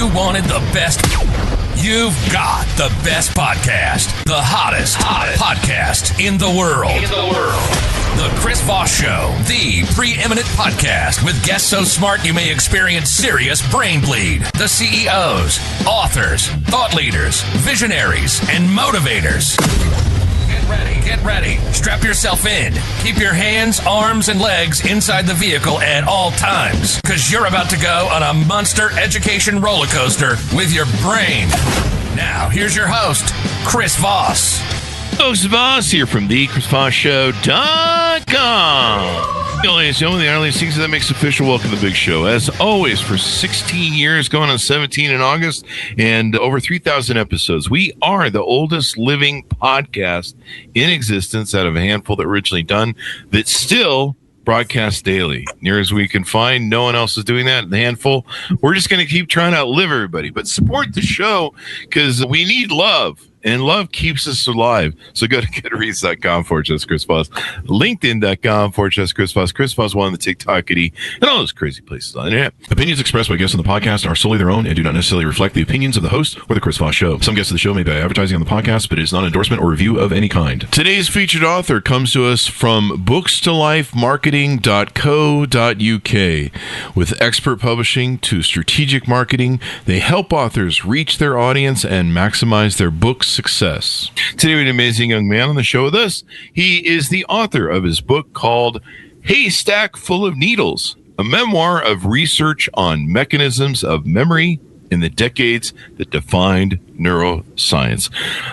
You wanted the best. You've got the best podcast. The hottest podcast in the world. The Chris Voss Show, the preeminent podcast with guests so smart you may experience serious brain bleed. The CEOs, authors, thought leaders, visionaries, and motivators. Get ready. Strap yourself in. Keep your hands, arms, and legs inside the vehicle at all times, because you're about to go on a monster education roller coaster with your brain. Now, here's your host, Chris Voss. Chris Voss here from the ChrisVossShow.com. Ladies and gentlemen, the earliest things that makes official. Welcome to the big show. As always, for 16 years, going on 17 in August, and over 3,000 episodes. We are the oldest living podcast in existence out of a handful that originally done that still broadcast daily. Near as we can find, no one else is doing that in the handful. We're just going to keep trying to outlive everybody, but support the show because we need love. And love keeps us alive. So go to GetReads.com for just Chris Voss, LinkedIn.com for just Chris Voss, Chris Voss one, the TikTokity, and all those crazy places on the internet. Opinions expressed by guests on the podcast are solely their own and do not necessarily reflect the opinions of the host or the Chris Voss Show. Some guests of the show may be advertising on the podcast, but it is not an endorsement or review of any kind. Today's featured author comes to us from bookstolifemarketing.co.uk. With expert publishing to strategic marketing, they help authors reach their audience and maximize their books' success. Today we have an amazing young man on the show with us. He is the author of his book called Haystack Full of Needles, a memoir of research on mechanisms of memory in the decades that defined neuroscience.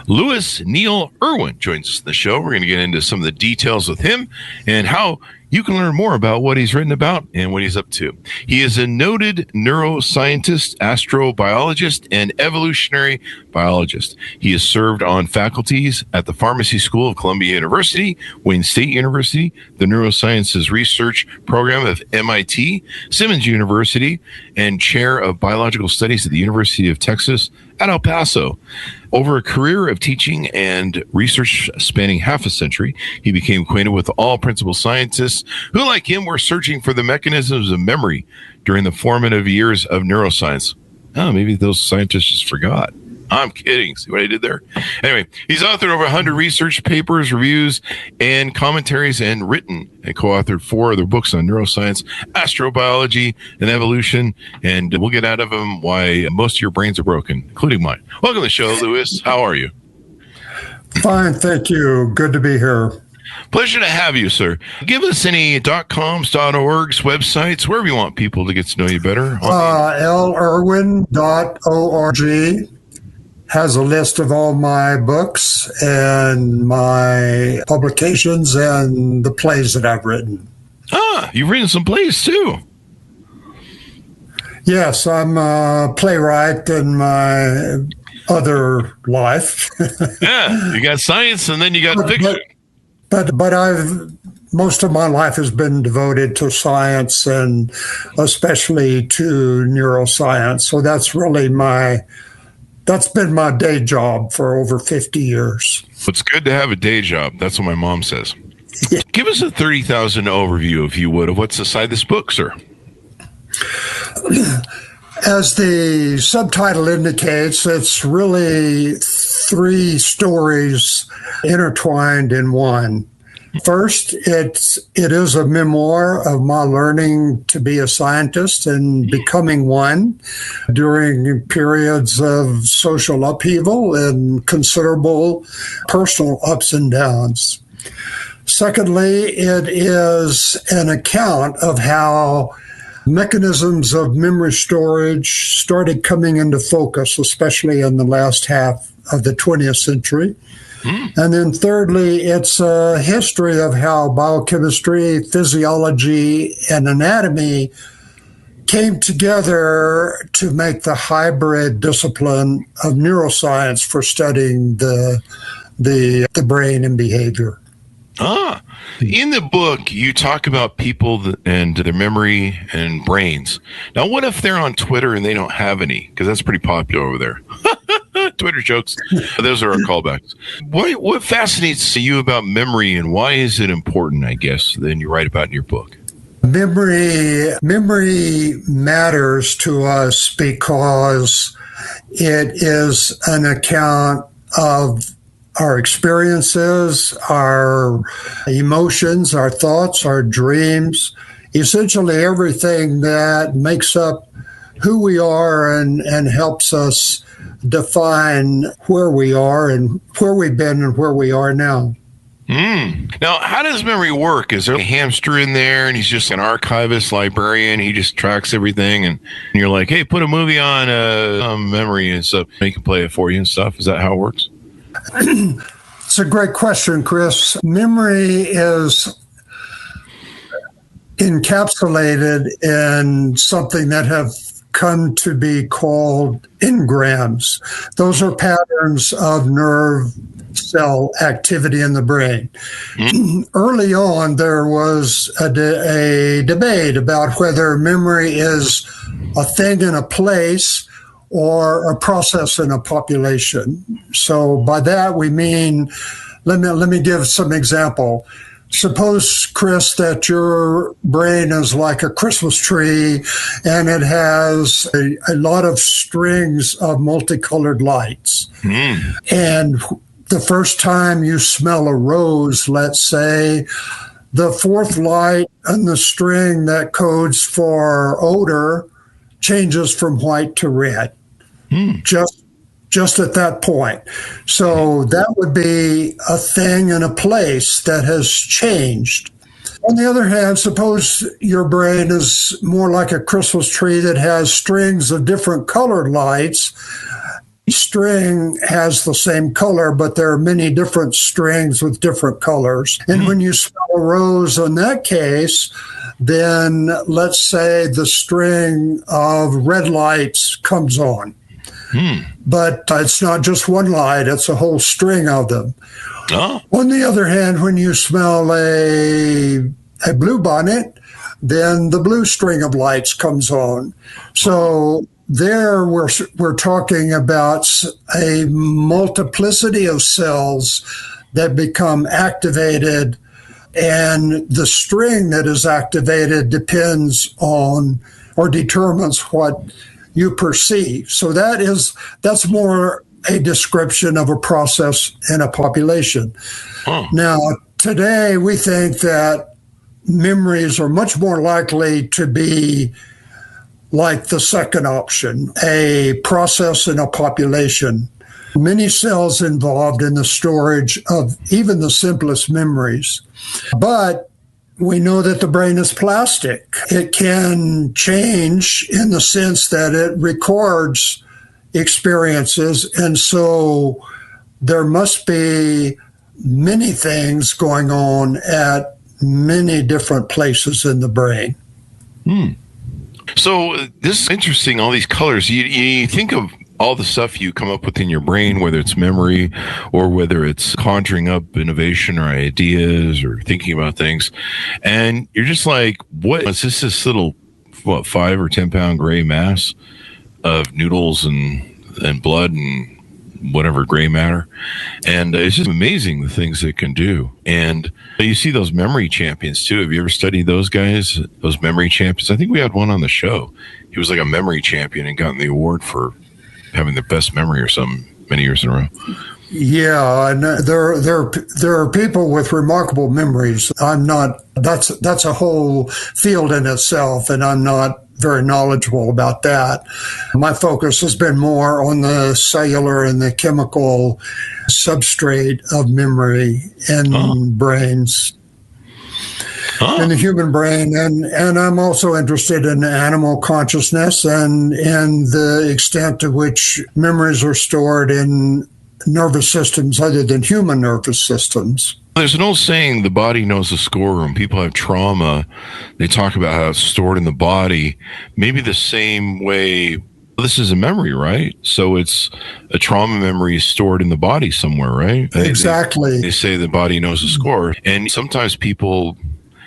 Louis Neal Irwin joins us in the show. We're going to get into some of the details with him and how you can learn more about what he's written about and what he's up to. He is a noted neuroscientist, astrobiologist, and evolutionary biologist. He has served on faculties at the Pharmacy School of Columbia University, Wayne State University, the Neurosciences Research Program of MIT, Simmons University, and chair of biological studies at the University of Texas at El Paso. Over a career of teaching and research spanning half a century, he became acquainted with all principal scientists who, like him, were searching for the mechanisms of memory during the formative years of neuroscience. Oh, maybe those scientists just forgot. I'm kidding. See what I did there? Anyway, he's authored over 100 research papers, reviews, and commentaries, and written and co-authored 4 other books on neuroscience, astrobiology, and evolution. And we'll get out of him why most of your brains are broken, including mine. Welcome to the show, Louis. How are you? Fine, thank you. Good to be here. Pleasure to have you, sir. Give us any .coms, .orgs, websites, wherever you want people to get to know you better. lirwin.org has a list of all my books and my publications and the plays that I've written. Ah, you've written some plays too. Yes, I'm a playwright in my other life. Yeah, you got science and then you got fiction. But most of my life has been devoted to science and especially to neuroscience. So that's been my day job for over 50 years. It's good to have a day job. That's what my mom says. Yeah. Give us a 30,000 overview, if you would, of what's inside this book, sir. As the subtitle indicates, it's really 3 stories intertwined in one. First, it is a memoir of my learning to be a scientist and becoming one during periods of social upheaval and considerable personal ups and downs. Secondly, it is an account of how mechanisms of memory storage started coming into focus, especially in the last half of the 20th century. And then thirdly, it's a history of how biochemistry, physiology, and anatomy came together to make the hybrid discipline of neuroscience for studying the brain and behavior. In the book, you talk about people and their memory and brains. Now, what if they're on Twitter and they don't have any? Because that's pretty popular over there. Twitter jokes. Those are our callbacks. What fascinates you about memory and why is it important, I guess, than you write about in your book? Memory matters to us because it is an account of our experiences, our emotions, our thoughts, our dreams, essentially everything that makes up who we are and helps us define where we are and where we've been and where we are now. Now, how does memory work? Is there a hamster in there and he's just an archivist, librarian? He just tracks everything and you're like, hey, put a movie on memory and stuff. He can play it for you and stuff. Is that how it works? It's a great question, Chris. Memory is encapsulated in something that have come to be called engrams. Those are patterns of nerve cell activity in the brain. Early on, there was a debate about whether memory is a thing in a place or a process in a population. So by that we mean, let me give some example. Suppose, Chris, that your brain is like a Christmas tree and it has a lot of strings of multicolored lights. And the first time you smell a rose, let's say, the fourth light on the string that codes for odor changes from white to red. Just at that point. So that would be a thing and a place that has changed. On the other hand, suppose your brain is more like a Christmas tree that has strings of different colored lights. Each string has the same color, but there are many different strings with different colors. And when you smell a rose in that case, then let's say the string of red lights comes on. But it's not just one light, it's a whole string of them. On the other hand, when you smell a bluebonnet, then the blue string of lights comes on. So there we're talking about a multiplicity of cells that become activated, and the string that is activated depends on or determines what you perceive. So that's more a description of a process in a population. Now, today we think that memories are much more likely to be like the second option, a process in a population. Many cells involved in the storage of even the simplest memories. But we know that the brain is plastic. It can change in the sense that it records experiences. And so there must be many things going on at many different places in the brain. So this is interesting, all these colors. You think of all the stuff you come up with in your brain, whether it's memory or whether it's conjuring up innovation or ideas or thinking about things. And you're just like, what is this little, 5 or 10 pound gray mass of noodles and blood and whatever gray matter. And it's just amazing the things it can do. And you see those memory champions too. Have you ever studied those guys, those memory champions? I think we had one on the show. He was like a memory champion and gotten the award for having the best memory or something many years in a row. Yeah, and there are people with remarkable memories. I'm not. That's a whole field in itself, and I'm not very knowledgeable about that. My focus has been more on the cellular and the chemical substrate of memory in brains. In the human brain, and I'm also interested in animal consciousness and the extent to which memories are stored in nervous systems other than human nervous systems. There's an old saying, the body knows the score. When people have trauma, they talk about how it's stored in the body. Maybe the same way, this is a memory, right? So it's a trauma memory stored in the body somewhere, right? Exactly. They say the body knows the score. And sometimes people,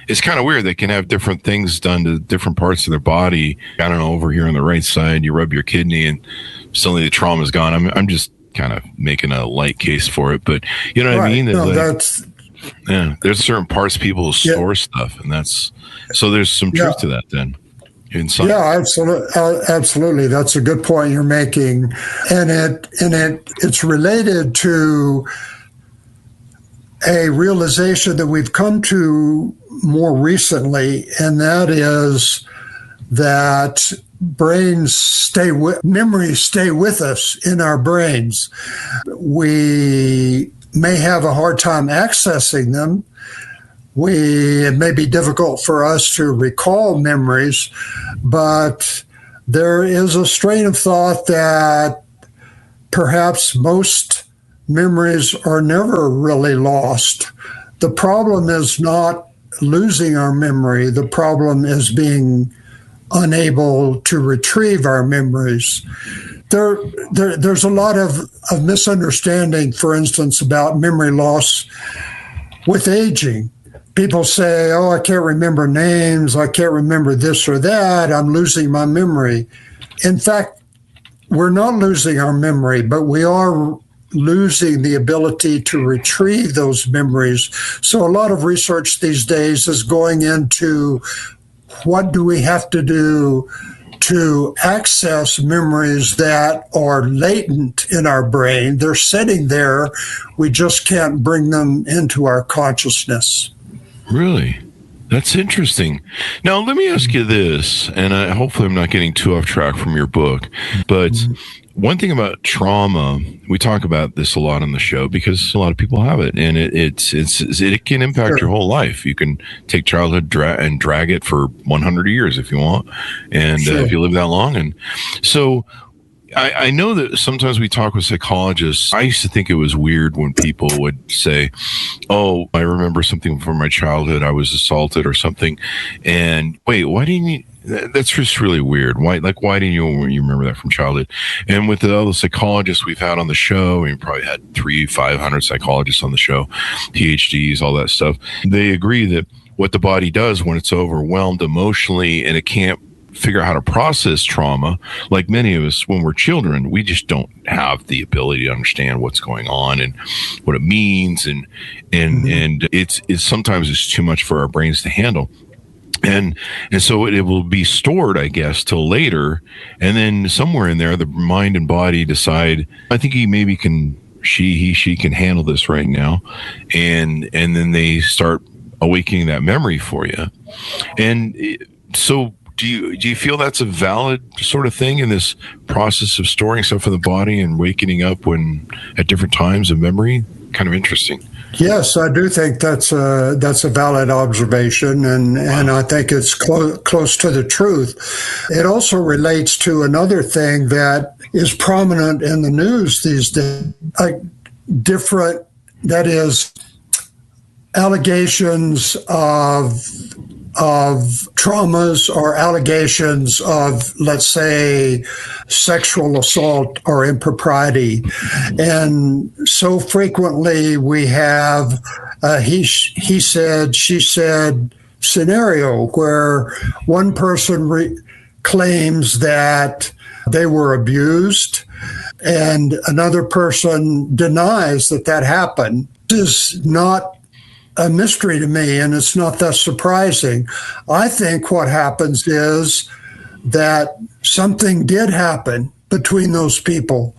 it's kind of weird. They can have different things done to different parts of their body. I don't know, over here on the right side, you rub your kidney and suddenly the trauma's gone. I'm just kind of making a light case for it, but you know what I mean? No, Yeah, there's certain parts people store stuff, and so there's some truth to that then. Inside. Yeah, absolutely. That's a good point you're making, and it's related to a realization that we've come to more recently, and that is that memories stay with us in our brains. We may have a hard time accessing them. It may be difficult for us to recall memories, but there is a strain of thought that perhaps most memories are never really lost. The problem is not losing our memory. The problem is being unable to retrieve our memories. There's a lot of misunderstanding, for instance, about memory loss with aging. People say, oh, I can't remember names, I can't remember this or that, I'm losing my memory. In fact, we're not losing our memory, but we are losing the ability to retrieve those memories. So a lot of research these days is going into what do we have to do to access memories that are latent in our brain. They're sitting there. We just can't bring them into our consciousness. Really? That's interesting. Now, let me ask you this, and hopefully I'm not getting too off track from your book, but one thing about trauma, we talk about this a lot on the show because a lot of people have it, and it can impact your whole life. You can take childhood and drag it for 100 years if you want, and if you live that long. And so I know that sometimes we talk with psychologists. I used to think it was weird when people would say, oh, I remember something from my childhood. I was assaulted or something. And wait, why didn't you? That's just really weird. Why didn't you remember that from childhood? And with all the psychologists we've had on the show, we probably had 500 psychologists on the show, PhDs, all that stuff. They agree that what the body does when it's overwhelmed emotionally and it can't figure out how to process trauma, like many of us when we're children, we just don't have the ability to understand what's going on and what it means, and it's sometimes it's too much for our brains to handle. And so it will be stored, I guess, till later. And then somewhere in there, the mind and body decide, I think she can handle this right now. And then they start awakening that memory for you. And so do you feel that's a valid sort of thing in this process of storing stuff in the body and waking up when at different times of memory? Kind of interesting. Yes, I do think that's a valid observation, and I think it's close to the truth. It also relates to another thing that is prominent in the news these days, allegations of traumas or allegations of, let's say, sexual assault or impropriety. And so frequently we have he said, she said scenario where one person claims that they were abused and another person denies that happened. This is not a mystery to me, and it's not that surprising. I think what happens is that something did happen between those people,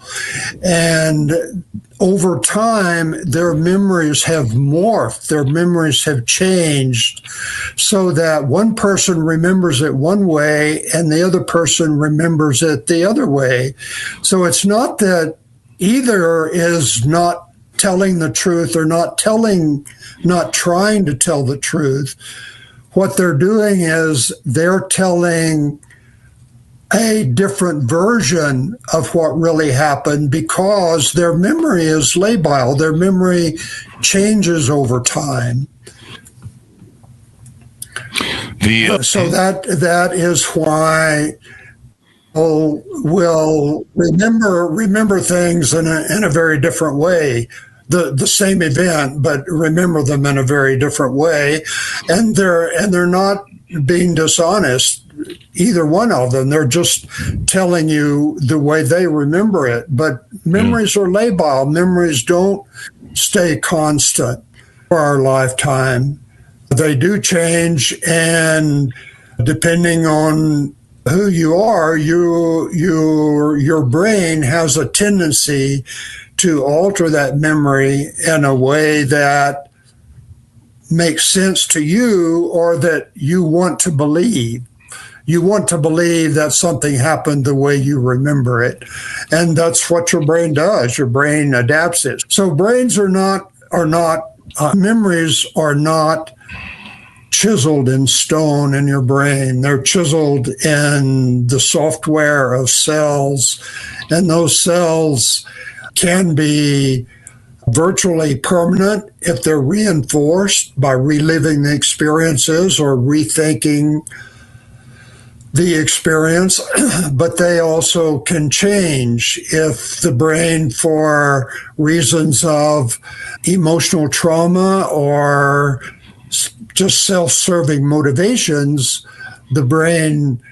and over time, their memories have morphed, their memories have changed, so that one person remembers it one way and the other person remembers it the other way. So it's not that either is not telling the truth or not trying to tell the truth. What they're doing is they're telling a different version of what really happened because their memory is labile. Their memory changes over time. So that is why people will remember things in a very different way. The same event, but remember them in a very different way, and they're not being dishonest, either one of them. They're just telling you the way they remember it. But memories are labile. Memories don't stay constant. for our lifetime. They do change, and depending on who you are, your brain has a tendency to alter that memory in a way that makes sense to you or that you want to believe. You want to believe that something happened the way you remember it. And that's what your brain does. Your brain adapts it. So memories are not chiseled in stone in your brain. They're chiseled in the software of cells. And those cells can be virtually permanent if they're reinforced by reliving the experiences or rethinking the experience, but they also can change if the brain, for reasons of emotional trauma or just self-serving motivations, the brain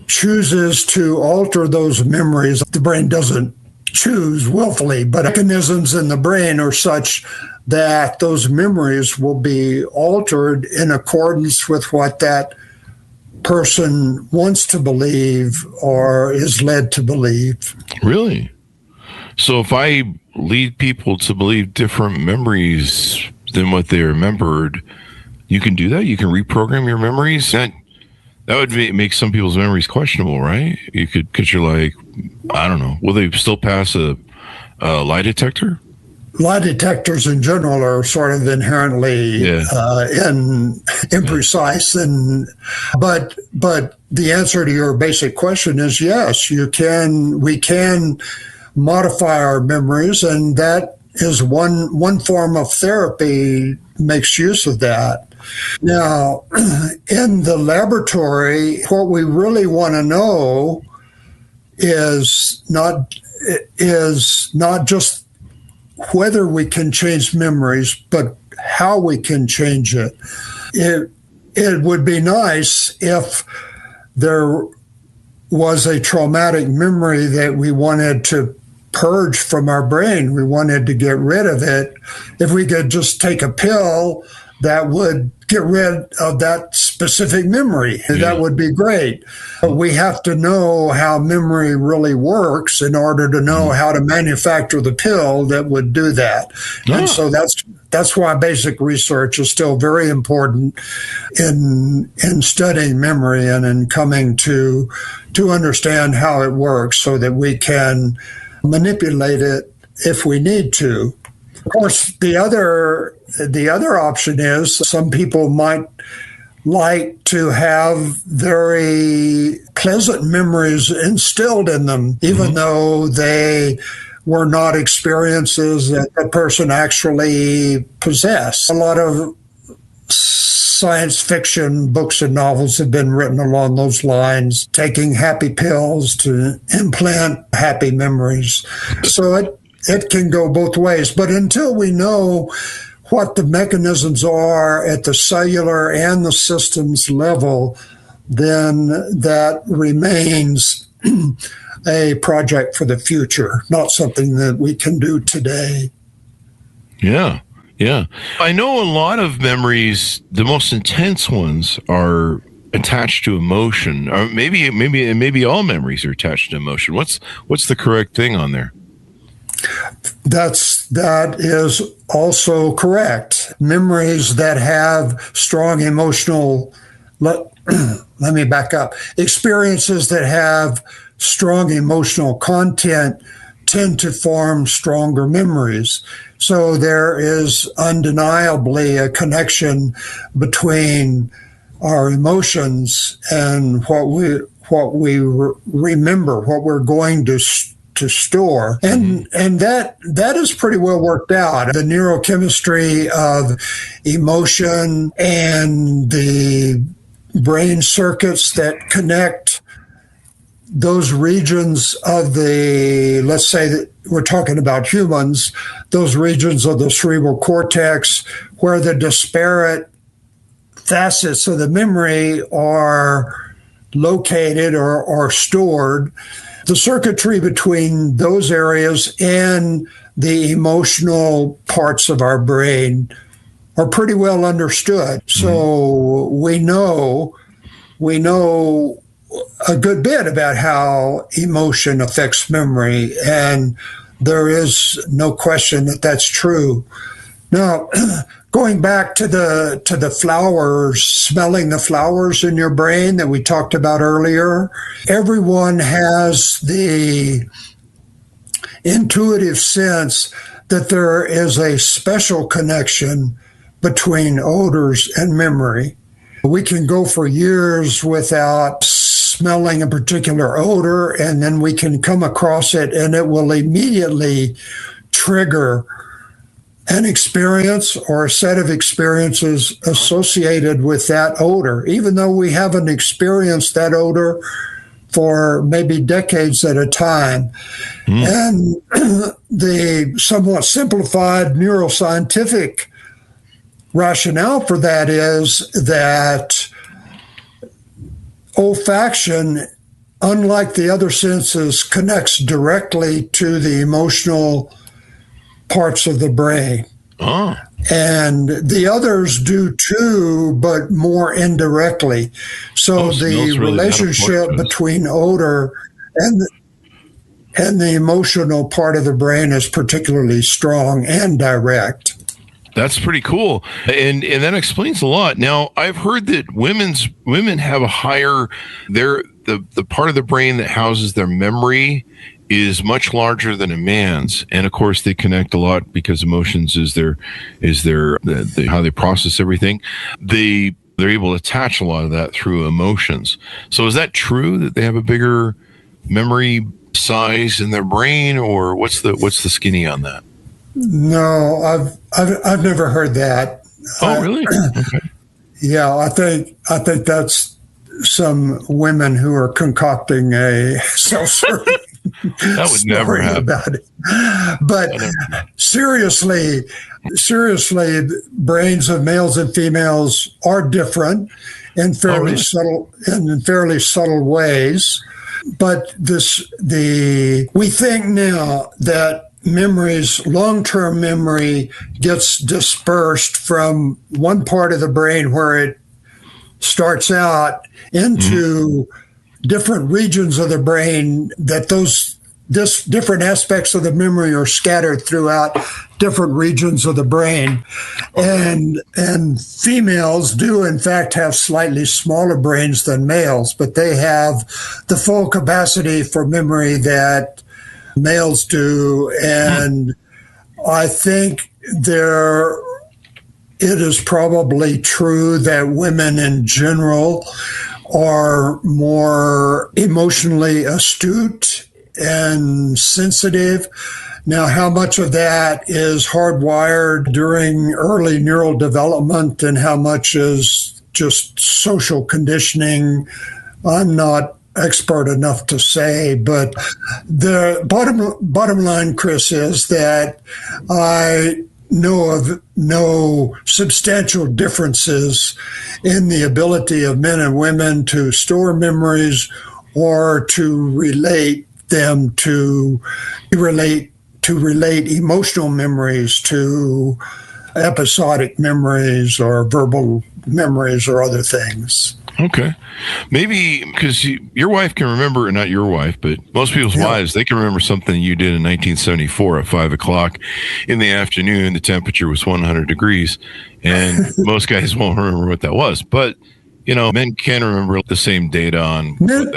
chooses to alter those memories. The brain doesn't choose willfully, but mechanisms in the brain are such that those memories will be altered in accordance with what that person wants to believe or is led to believe. Really? So if I lead people to believe different memories than what they remembered, you can do that? You can reprogram your memories? That would make some people's memories questionable, right? You could, because you're like, I don't know, will they still pass a lie detector? Lie detectors in general are sort of inherently imprecise, but the answer to your basic question is yes. We can modify our memories, and that is one form of therapy makes use of that. Now, in the laboratory, what we really want to know is not just whether we can change memories, but how we can change it. It would be nice if there was a traumatic memory that we wanted to purge from our brain. We wanted to get rid of it. If we could just take a pill that would get rid of that specific memory, that would be great. But we have to know how memory really works in order to know how to manufacture the pill that would do that. And so that's why basic research is still very important in studying memory and in coming to understand how it works so that we can manipulate it if we need to. Of course, the other option is some people might like to have very pleasant memories instilled in them, even though they were not experiences that the person actually possessed. A lot of science fiction books and novels have been written along those lines, taking happy pills to implant happy memories. So it can go both ways. But until we know what the mechanisms are at the cellular and the systems level, then that remains a project for the future, not something that we can do today. Yeah. I know a lot of memories, the most intense ones, are attached to emotion. Or maybe all memories are attached to emotion. What's the correct thing on there? That is also correct. Memories that have strong emotional, let me back up. Experiences that have strong emotional content tend to form stronger memories. So there is undeniably a connection between our emotions and what we remember, what we're going to store. And that is pretty well worked out. The neurochemistry of emotion and the brain circuits that connect those regions of the, let's say that we're talking about humans, those regions of the cerebral cortex where the disparate facets of the memory are located or stored. The circuitry between those areas and the emotional parts of our brain are pretty well understood. So we know a good bit about how emotion affects memory, and there is no question that that's true. Now, going back to the flowers, smelling the flowers in your brain that we talked about earlier, everyone has the intuitive sense that there is a special connection between odors and memory. We can go for years without smelling a particular odor, and then we can come across it, and it will immediately trigger an experience or a set of experiences associated with that odor, even though we haven't experienced that odor for maybe decades at a time. And the somewhat simplified neuroscientific rationale for that is that olfaction, unlike the other senses, connects directly to the emotional parts of the brain. And the others do too, but more indirectly. So the relationship between odor and the emotional part of the brain is particularly strong and direct. That's pretty cool. And that explains a lot. Now, I've heard that women have a higher, the part of the brain that houses their memory is much larger than a man's. And of course they connect a lot because emotions is how they process everything. They're able to attach a lot of that through emotions. So is that true that they have a bigger memory size in their brain, or what's the skinny on that? No, I've never heard that. Oh, really? Okay. Yeah, I think that's some women who are concocting a self-serving that would never happen about it. But seriously, brains of males and females are different in fairly subtle ways. But we think now that long-term memory gets dispersed from one part of the brain where it starts out into different regions of the brain, that different aspects of the memory are scattered throughout different regions of the brain. And females do in fact have slightly smaller brains than males, but they have the full capacity for memory that males do. And I think it is probably true that women in general are more emotionally astute and sensitive. Now, how much of that is hardwired during early neural development and how much is just social conditioning, I'm not expert enough to say, but the bottom line, Chris, is that I know of no substantial differences in the ability of men and women to store memories or to relate them to relate emotional memories to episodic memories or verbal memories or other things. Okay. Maybe because your wife can remember, not your wife, but most people's wives, they can remember something you did in 1974 at 5 o'clock in the afternoon. The temperature was 100 degrees, and most guys won't remember what that was. But, men can remember the same data on men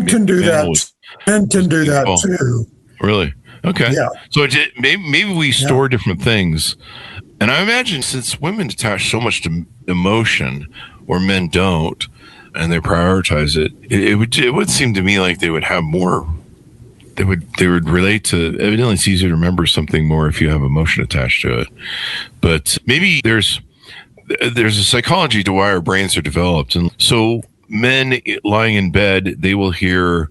can do that. Men can do that too. Really? Okay. Yeah. So maybe we store different things. And I imagine since women attach so much to emotion, or men don't, and they prioritize it, it would seem to me like they would have more. They would relate to. Evidently, it's easier to remember something more if you have emotion attached to it. But maybe there's a psychology to why our brains are developed, and so men lying in bed, they will hear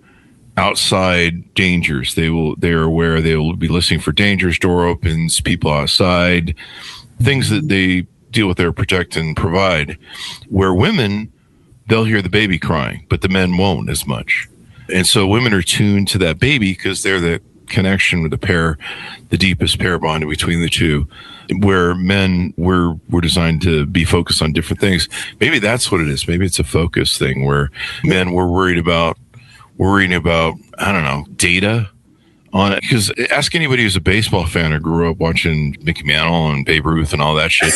outside dangers. They are aware. They will be listening for dangers. Door opens, people outside, things that they deal with, their protect and provide. Where women, they'll hear the baby crying, but the men won't as much. And so women are tuned to that baby because they're the connection with the deepest pair bond between the two, where men were designed to be focused on different things. Maybe that's what it is. Maybe it's a focus thing where men were worrying about, I don't know, data on it. Because ask anybody who's a baseball fan or grew up watching Mickey Mantle and Babe Ruth and all that shit.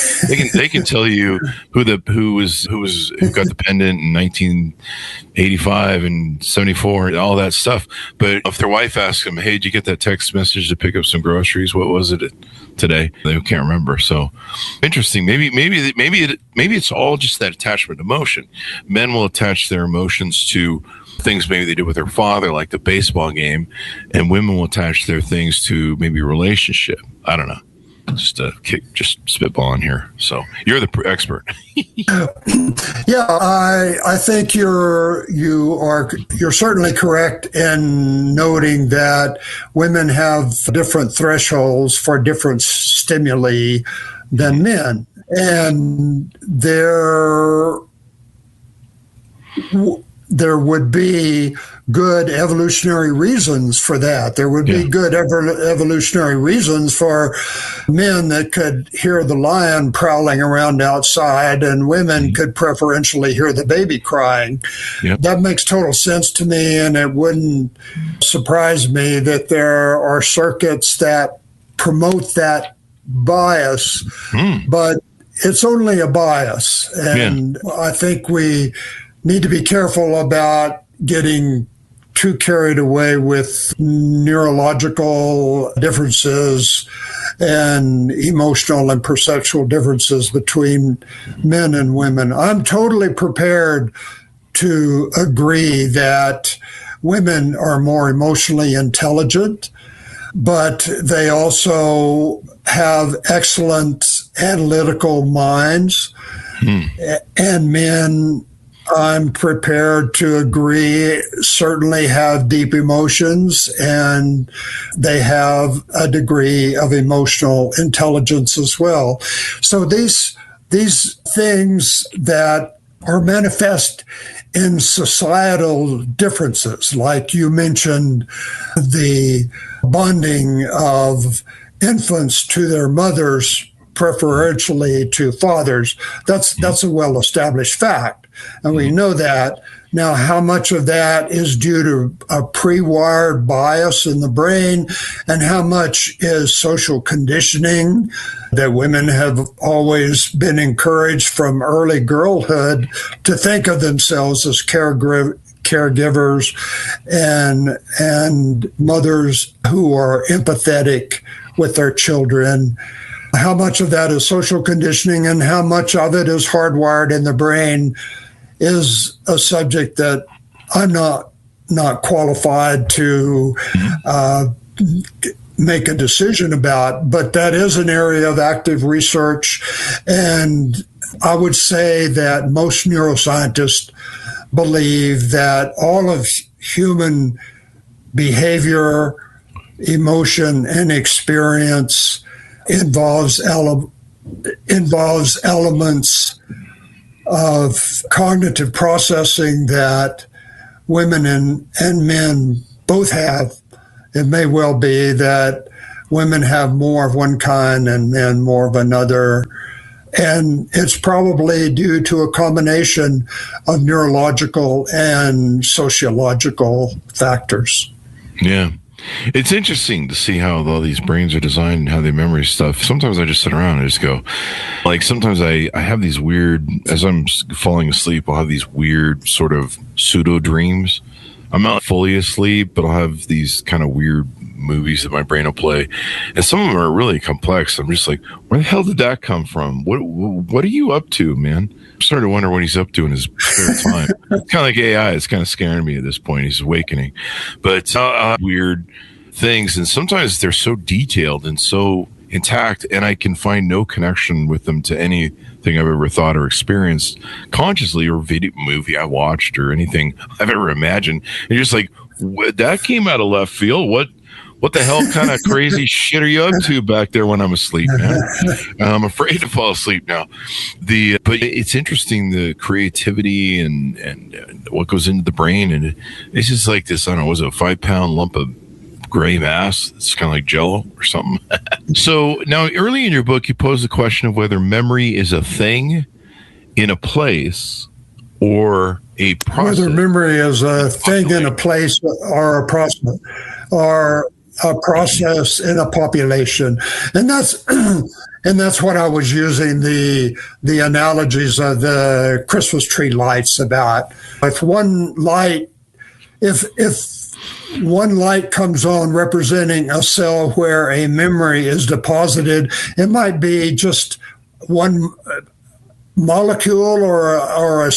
They can tell you who got the pennant in 1985 and 74 and all that stuff. But if their wife asks them, "Hey, did you get that text message to pick up some groceries? What was it today?" They can't remember. So interesting. Maybe it's all just that attachment emotion. Men will attach their emotions to things maybe they did with their father, like the baseball game, and women will attach their things to maybe a relationship. I don't know. Just spitballing here. So you're the expert. Yeah, I think you're certainly correct in noting that women have different thresholds for different stimuli than men, and there would be good evolutionary reasons for that. There would be good evolutionary reasons for men that could hear the lion prowling around outside, and women could preferentially hear the baby crying. Yep. That makes total sense to me, and it wouldn't surprise me that there are circuits that promote that bias, but it's only a bias. And I think we need to be careful about getting too carried away with neurological differences and emotional and perceptual differences between men and women. I'm totally prepared to agree that women are more emotionally intelligent, but they also have excellent analytical minds, and men, I'm prepared to agree, certainly have deep emotions, and they have a degree of emotional intelligence as well. So these things that are manifest in societal differences, like you mentioned, the bonding of infants to their mothers preferentially to fathers, that's a well-established fact. And we know that. Now, how much of that is due to a pre-wired bias in the brain, and how much is social conditioning that women have always been encouraged from early girlhood to think of themselves as caregivers and mothers who are empathetic with their children. How much of that is social conditioning and how much of it is hardwired in the brain is a subject that I'm not qualified to make a decision about, but that is an area of active research. And I would say that most neuroscientists believe that all of human behavior, emotion, and experience involves elements of cognitive processing that women and men both have. It may well be that women have more of one kind and men more of another. And it's probably due to a combination of neurological and sociological factors. Yeah. It's interesting to see how all these brains are designed and how they memory stuff. Sometimes I just sit around and just go, like, sometimes I have these weird, as I'm falling asleep, I'll have these weird sort of pseudo dreams. I'm not fully asleep, but I'll have these kind of weird movies that my brain will play. And some of them are really complex. I'm just like, where the hell did that come from? What are you up to, man? I'm starting to wonder what he's up to in his spare time. It's kind of like AI. It's kind of scaring me at this point. He's awakening. But weird things. And sometimes they're so detailed and so intact, and I can find no connection with them to anything I've ever thought or experienced consciously, or video movie I watched, or anything I've ever imagined. And you're just like, that came out of left field. What the hell kind of crazy shit are you up to back there when I'm asleep, man? I'm afraid to fall asleep now. But it's interesting, the creativity and what goes into the brain, and it's just like this, I don't know, was it a 5-pound lump of gray mass. It's kind of like Jello or something. So now, early in your book, you pose the question of whether memory is a thing in a place or a process. Whether memory is a thing in a place or a process, or a process in a population, and that's what I was using the analogies of the Christmas tree lights about. If one light comes on representing a cell where a memory is deposited, it might be just one molecule or a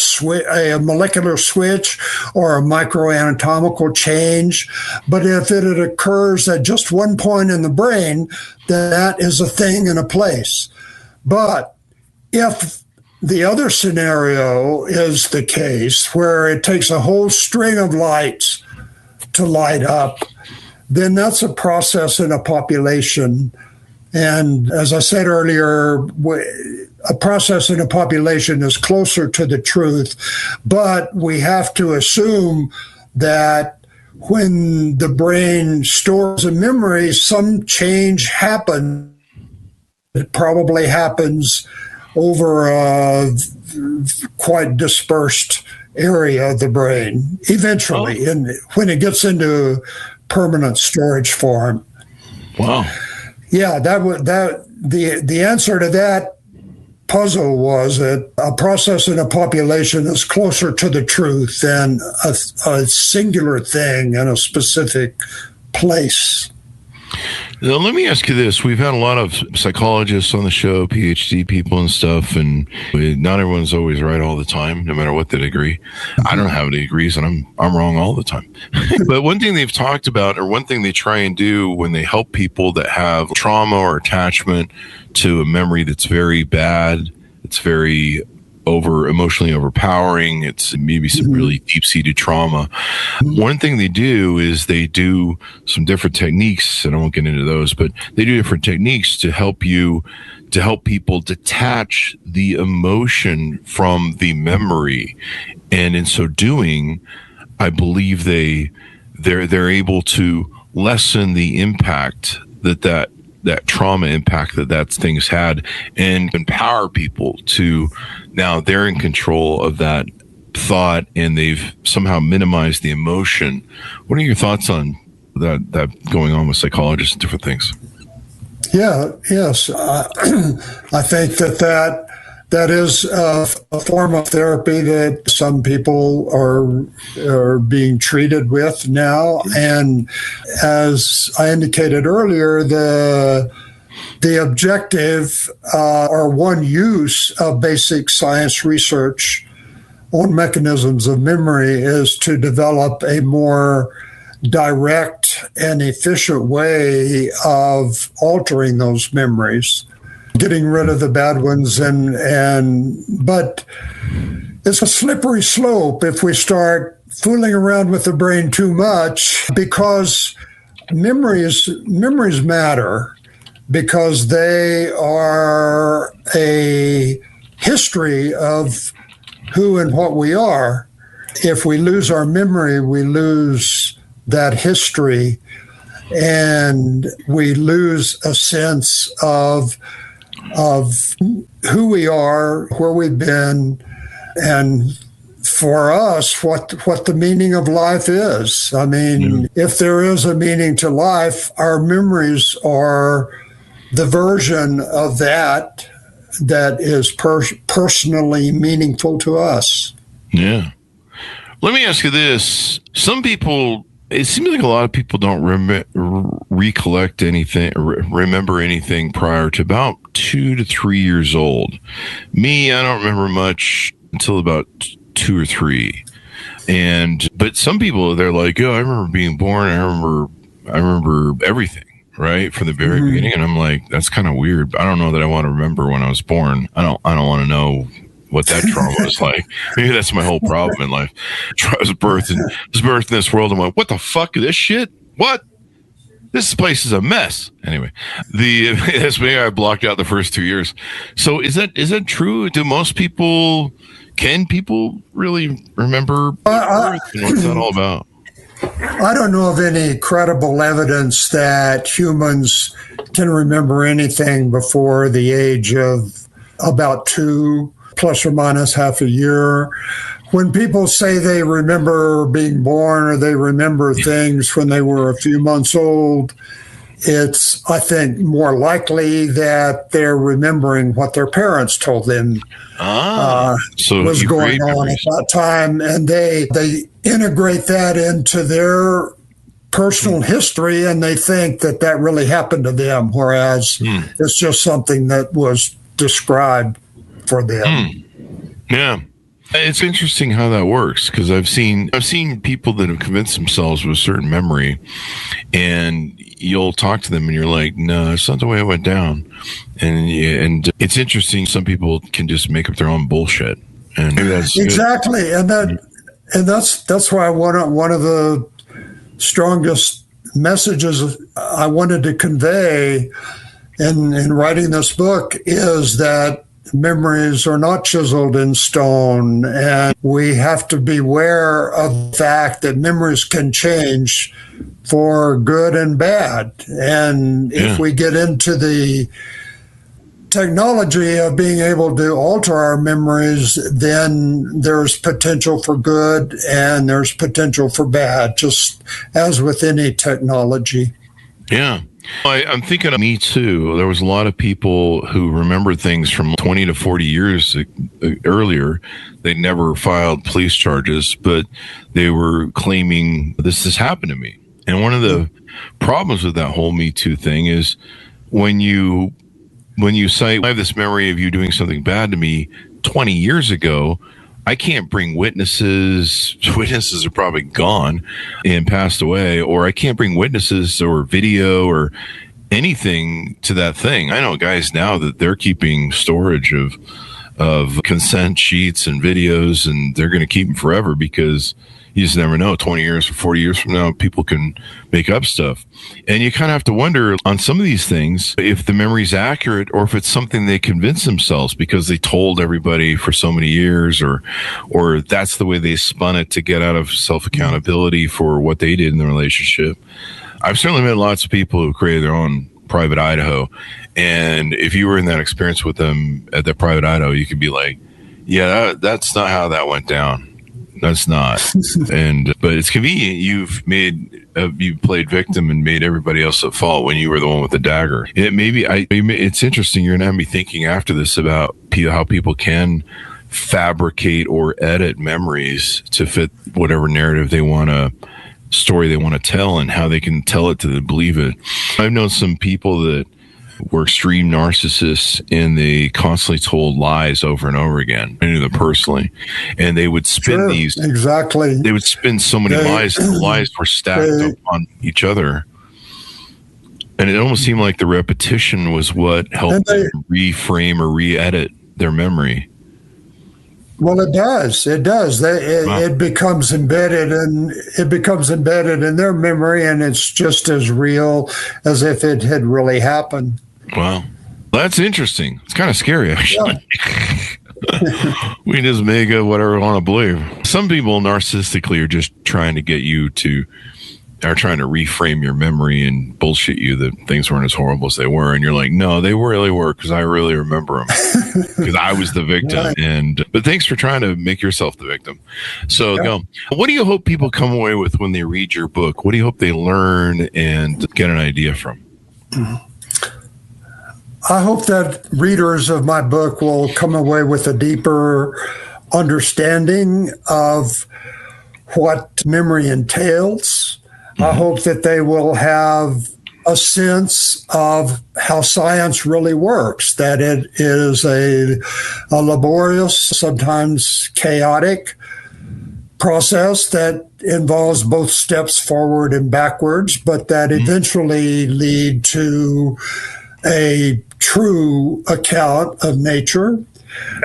molecular switch or a microanatomical change. But if it occurs at just one point in the brain, then that is a thing in a place. But if the other scenario is the case where it takes a whole string of lights to light up, then that's a process in a population. And as I said earlier, a process in a population is closer to the truth, but we have to assume that when the brain stores a memory, some change happens. It probably happens over a quite dispersed area of the brain eventually, when it gets into permanent storage form. Wow. Yeah, the answer to that puzzle was that a process in a population is closer to the truth than a singular thing in a specific place. Now, let me ask you this. We've had a lot of psychologists on the show, PhD people and stuff, and not everyone's always right all the time, no matter what the degree. I don't have any degrees, and I'm wrong all the time. But one thing they've talked about, or one thing they try and do when they help people that have trauma or attachment to a memory that's very bad, it's very emotionally overpowering, it's maybe some really deep-seated trauma. One thing they do is they do some different techniques, and I won't get into those, but they do different techniques to help people detach the emotion from the memory. And in so doing, I believe they're able to lessen the impact that trauma impact that thing's had, and empower people to now they're in control of that thought, and they've somehow minimized the emotion. What are your thoughts on that going on with psychologists and different things? Yes. I think that is a form of therapy that some people are being treated with now. And as I indicated earlier, the objective or one use of basic science research on mechanisms of memory is to develop a more direct and efficient way of altering those memories, getting rid of the bad ones, but it's a slippery slope if we start fooling around with the brain too much, because memories matter, because they are a history of who and what we are. If we lose our memory, we lose that history, and we lose a sense of who we are, where we've been, and for us, what the meaning of life is. I mean, if there is a meaning to life, our memories are the version of that is personally meaningful to us. Yeah. Let me ask you this. Some people, it seems like a lot of people don't recollect anything, remember anything prior to about 2 to 3 years old. Me, I don't remember much until about 2 or 3. But some people, they're like, oh, I remember being born. I remember everything, right, from the very beginning. And I'm like, that's kind of weird. I don't know that I want to remember when I was born. I don't want to know what that trauma was like. Maybe that's my whole problem in life. I was birthed in this world. I'm like, what the fuck is this shit? What? This place is a mess. Anyway, that's maybe I blocked out the first 2 years. So is that true? Can people really remember birth? And what's that all about? I don't know of any credible evidence that humans can remember anything before the age of about 2 plus or minus half a year. When people say they remember being born or they remember things when they were a few months old, it's, I think, more likely that they're remembering what their parents told them was going on at that time. And they integrate that into their personal history, and they think that really happened to them, whereas it's just something that was described for them. Yeah. It's interesting how that works, because I've seen people that have convinced themselves with a certain memory, and you'll talk to them and you're like, no, that's not the way it went down. And it's interesting. Some people can just make up their own bullshit, and maybe that's exactly good. And that's why one of the strongest messages I wanted to convey in writing this book is that memories are not chiseled in stone, and we have to beware of the fact that memories can change for good and bad. And if we get into the technology of being able to alter our memories, then there's potential for good and there's potential for bad, just as with any technology. Yeah. I'm thinking of me too. There was a lot of people who remembered things from 20 to 40 years earlier. They never filed police charges, but they were claiming this has happened to me. And one of the problems with that whole Me Too thing is when you cite, I have this memory of you doing something bad to me 20 years ago, I can't bring witnesses. Witnesses are probably gone and passed away, or I can't bring witnesses or video or anything to that thing. I know guys now that they're keeping storage of consent sheets and videos, and they're going to keep them forever because you just never know. 20 years or 40 years from now, people can make up stuff. And you kind of have to wonder on some of these things if the memory's accurate or if it's something they convince themselves because they told everybody for so many years, or that's the way they spun it to get out of self-accountability for what they did in the relationship. I've certainly met lots of people who created their own private Idaho. And if you were in that experience with them at the private Idaho, you could be like, yeah, that's not how that went down. That's not. But it's convenient. You played victim and made everybody else at fault when you were the one with the dagger. It's interesting. You're going to have me thinking after this about how people can fabricate or edit memories to fit whatever narrative story they want to tell, and how they can tell it to believe it. I've known some people that were extreme narcissists, and they constantly told lies over and over again. I knew them personally, and they would spin these. Exactly. They would spin so many lies, and the lies were stacked on each other. And it almost seemed like the repetition was what helped them reframe or re-edit their memory. Well, it does. It does. It becomes embedded, and it becomes embedded in their memory, and it's just as real as if it had really happened. Wow, that's interesting. It's kind of scary, actually. Yeah. We just make up whatever we want to believe. Some people narcissistically are just trying to get you to, are trying to reframe your memory and bullshit you that things weren't as horrible as they were. And you're like, no, they really were, because I really remember them, because I was the victim. Right. But thanks for trying to make yourself the victim. So what do you hope people come away with when they read your book? What do you hope they learn and get an idea from? I hope that readers of my book will come away with a deeper understanding of what memory entails. I hope that they will have a sense of how science really works, that it is a laborious, sometimes chaotic process that involves both steps forward and backwards, but that eventually lead to a true account of nature.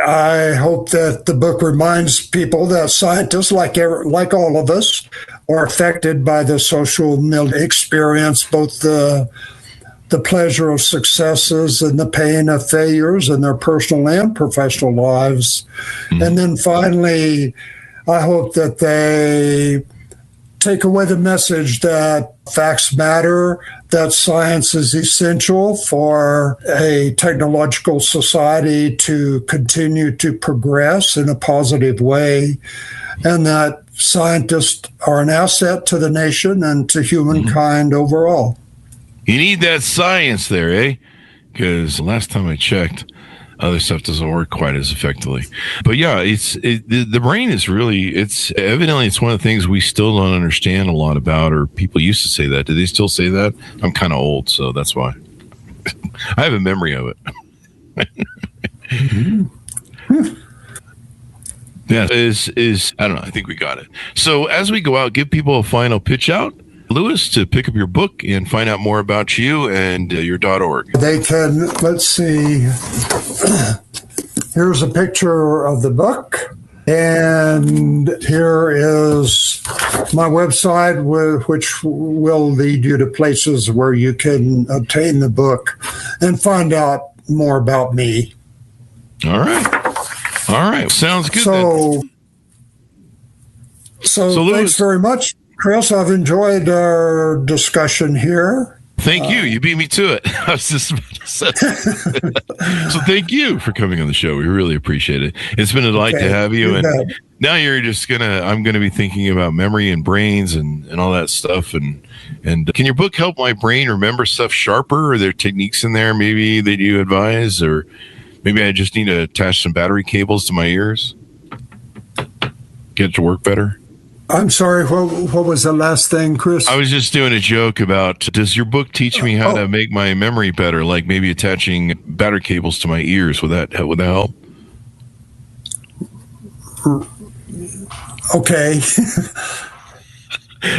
I hope that the book reminds people that scientists, like all of us, are affected by the social media experience, both the pleasure of successes and the pain of failures in their personal and professional lives. And then finally, I hope that they take away the message that facts matter, that science is essential for a technological society to continue to progress in a positive way, and that scientists are an asset to the nation and to humankind overall. You need that science there, eh? Because last time I checked, other stuff doesn't work quite as effectively. But yeah, the brain is really, it's one of the things we still don't understand a lot about, or people used to say that. Do they still say that? I'm kind of old, so that's why. I have a memory of it. Yeah, I don't know. I think we got it. So as we go out, give people a final pitch out, Louis, to pick up your book and find out more about you and your .org. They can, let's see, here's a picture of the book, and here is my website, which will lead you to places where you can obtain the book and find out more about me. All right. Sounds good. So thanks very much, Chris. I've enjoyed our discussion here. Thank you. You beat me to it. I was just about to say. So thank you for coming on the show. We really appreciate it. It's been a delight to have you. And now I'm going to be thinking about memory and brains and all that stuff. And can your book help my brain remember stuff sharper? Are there techniques in there maybe that you advise, or maybe I just need to attach some battery cables to my ears? Get it to work better? I'm sorry, what was the last thing, Chris? I was just doing a joke about, does your book teach me how to make my memory better, like maybe attaching battery cables to my ears? Would that help? Okay.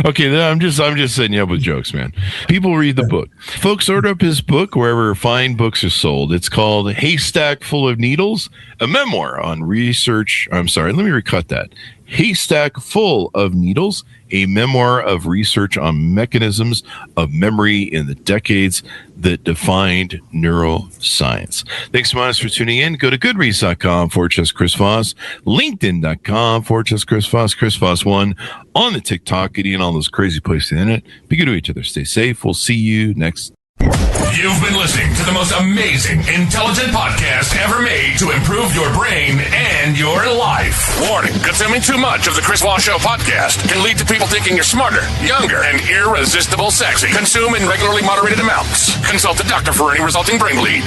Okay, then I'm just setting you up with jokes, man. People read the book. Folks, order up his book wherever fine books are sold. It's called Haystack Full of Needles, a memoir on research. I'm sorry, let me recut that. Haystack Full of Needles, a memoir of research on mechanisms of memory in the decades that defined neuroscience. Thanks so much for tuning in. Go to goodreads.com/Chris Voss, LinkedIn.com/Chris Voss, Chris Voss 1 on the TikTok, and all those crazy places in the internet. Be good to each other. Stay safe. We'll see you next. You've been listening to the most amazing, intelligent podcast ever made to improve your brain and your life. Warning, consuming too much of the Chris Voss Show podcast can lead to people thinking you're smarter, younger, and irresistible sexy. Consume in regularly moderated amounts. Consult a doctor for any resulting brain bleed.